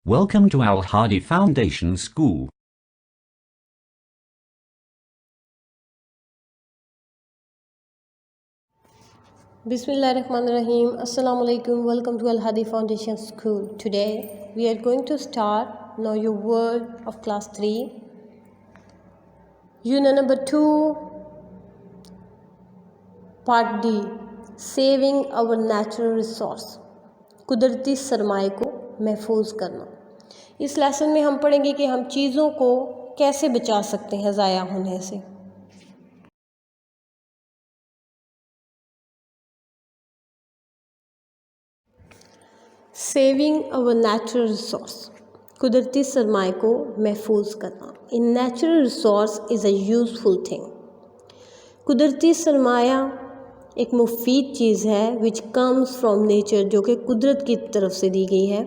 Welcome to Al Hadi Foundation School. Bismillahirrahmanirrahim. Assalamu alaikum. Welcome to Al Hadi Foundation School. Today we are going to start Know Your Word of Class 3. Unit number 2, Part D. Saving our natural resource. कुदरती सरमाए को महफूज करना। इस lesson में हम पढ़ेंगे कि हम चीज़ों को कैसे बचा सकते हैं ज़ाया होने से। सेविंग अवर नेचुरल रिसोर्स, कुदरती सरमाए को महफूज करना। In natural resource is a useful thing. कुदरती सरमाया एक मुफीद चीज़ है विच कम्स फ्रॉम नेचर, जो कि कुदरत की तरफ से दी गई है।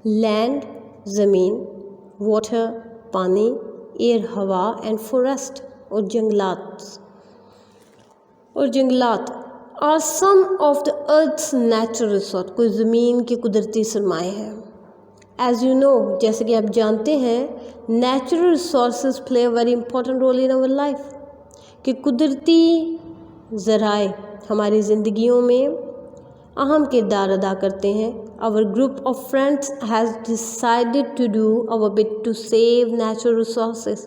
लैंड ज़मीन, वाटर पानी, एयर हवा एंड फॉरेस्ट और जंगलात are some of the earth's natural resource. कोई ज़मीन के कुदरती सरमाए हैं। एज यू नो, जैसे कि आप जानते हैं, natural resources play a very important role in our life. कि कुदरती ज़राए हमारी ज़िंदगियों में अहम किरदार अदा करते हैं। Our group of friends has decided to do our bit to save natural resources.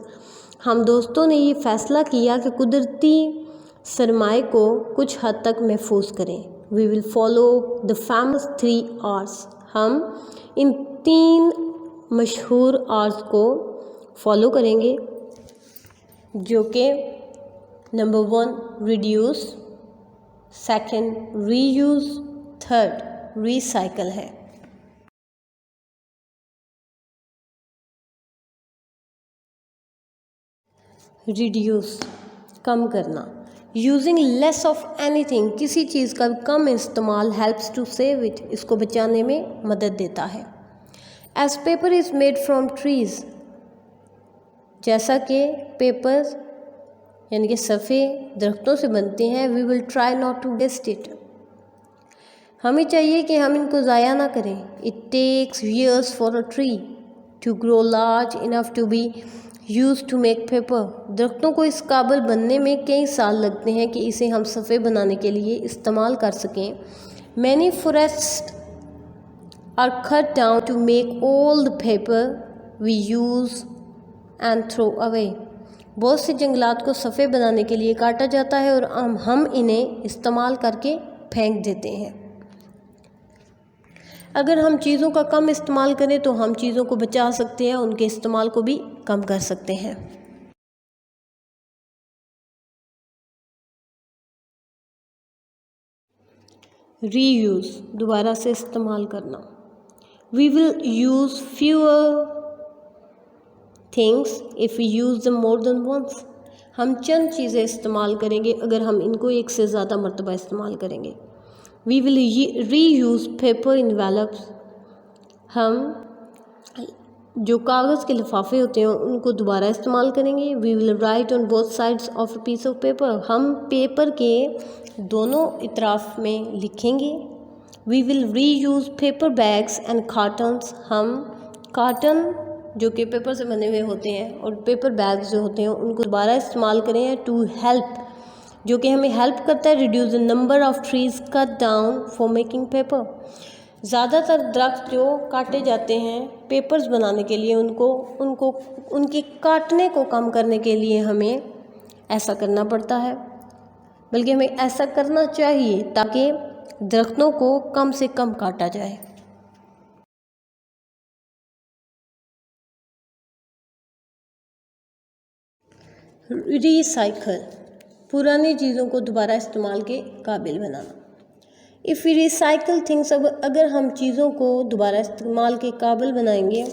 हम दोस्तों ने ये फ़ैसला किया कि कुदरती सरमाए को कुछ हद तक महफूज करें। We will follow the famous 3 R's। हम इन 3 मशहूर R's को फॉलो करेंगे, जो कि number 1 reduce, second reuse, third recycle है। रिड्यूस, कम करना। यूजिंग लेस ऑफ एनीथिंग, किसी चीज़ का कम इस्तेमाल हेल्प्स टू सेव इट, इसको बचाने में मदद देता है। As paper is made from trees, जैसा कि पेपर्स यानी कि सफ़े दरख्तों से बनते हैं। We will try not to waste it, हमें चाहिए कि हम इनको ज़ाया ना करें। It takes years for a tree to grow large enough to be use to make paper. दरख्तों को इस काबिल बनने में कई साल लगते हैं कि इसे हम सफ़े बनाने के लिए इस्तेमाल कर सकें। Many forest are cut down to make all the paper we use and throw away. बहुत से जंगलात को सफ़े बनाने के लिए काटा जाता है और हम इन्हें इस्तेमाल करके फेंक देते हैं। अगर हम चीज़ों का कम इस्तेमाल करें तो हम चीज़ों को बचा सकते हैं, उनके इस्तेमाल को भी कम कर सकते हैं। रीयूज़, दोबारा से इस्तेमाल करना। We will use fewer things if we use them more than once. हम चंद चीज़ें इस्तेमाल करेंगे अगर हम इनको एक से ज़्यादा मरतबा इस्तेमाल करेंगे। वी विल रीयूज़ पेपर इनवेलप्स, हम जो कागज़ के लिफाफे होते हैं उनको दोबारा इस्तेमाल करेंगे। We will write on both sides of a piece of paper, हम पेपर के दोनों इतराफ़ में लिखेंगे। We will reuse paper bags and cartons, हम कार्टन जो कि पेपर से बने हुए होते हैं और पेपर बैग्स जो होते हैं उनको दोबारा इस्तेमाल करें। टू हेल्प, जो कि हमें हेल्प करता है। Reduce the number of trees cut down for making paper. ज़्यादातर दरख्त जो काटे जाते हैं पेपर्स बनाने के लिए, उनके काटने को कम करने के लिए हमें ऐसा करना पड़ता है, बल्कि हमें ऐसा करना चाहिए ताकि दरख्तों को कम से कम काटा जाए। रिसाइकल, पुरानी चीज़ों को दोबारा इस्तेमाल के काबिल बनाना। इफ़ वी रिसाइकल थिंग्स, अगर हम चीज़ों को दोबारा इस्तेमाल के काबिल बनाएंगे,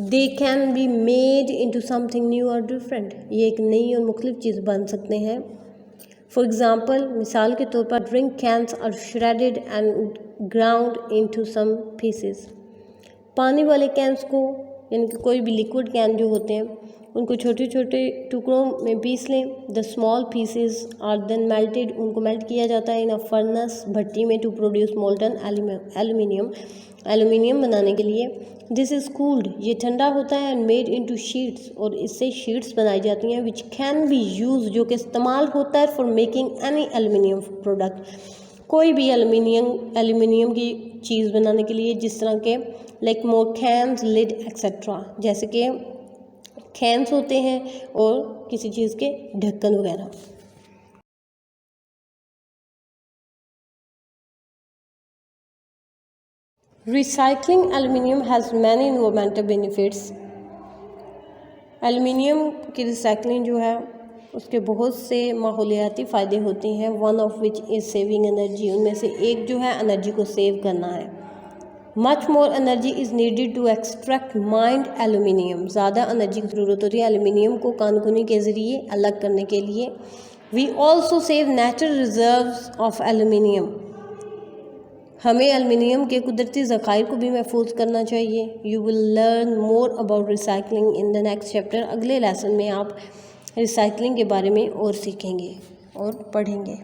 they can be made into something new और डिफरेंट, ये एक नई और मुख्तलिफ चीज़ बन सकते हैं। फॉर एग्ज़ाम्पल, मिसाल के तौर पर drink cans are shredded and ground into some pieces. पानी वाले कैंस को, यानी कि कोई भी लिक्विड कैन जो होते हैं उनको छोटे छोटे टुकड़ों में पीस लें। The small pieces are then melted, उनको मेल्ट किया जाता है इन अ फर्नेस, भट्टी में, to produce molten aluminium, aluminium बनाने के लिए। दिस इज़ कूल्ड, ये ठंडा होता है, एंड मेड इनटू शीट्स, और इससे शीट्स बनाई जाती हैं, विच कैन बी यूज, जो कि इस्तेमाल होता है for making any aluminium product, कोई भी एल्यूमिनियम की चीज़ बनाने के लिए, जिस तरह के like more cans, lid etcetera, जैसे कि कैन्स होते हैं और किसी चीज़ के ढक्कन वगैरह। Recycling aluminium has many environmental benefits. Aluminium की रिसाइकलिंग जो है उसके बहुत से माहौलियाती फ़ायदे होते हैं। One of which is saving energy, उनमें से एक जो है एनर्जी को सेव करना है। Much more energy is needed to extract mined aluminium, ज़्यादा एनर्जी की ज़रूरत होती है एल्यूमिनियम को कानकुनी के ज़रिए अलग करने के लिए। We also save natural reserves of aluminium, हमें एल्यूमिनियम के कुदरती ज़खायर को भी महफूज करना चाहिए। You will learn more about recycling in the next chapter, अगले लेसन में आप रिसाइकलिंग के बारे में और सीखेंगे और पढ़ेंगे।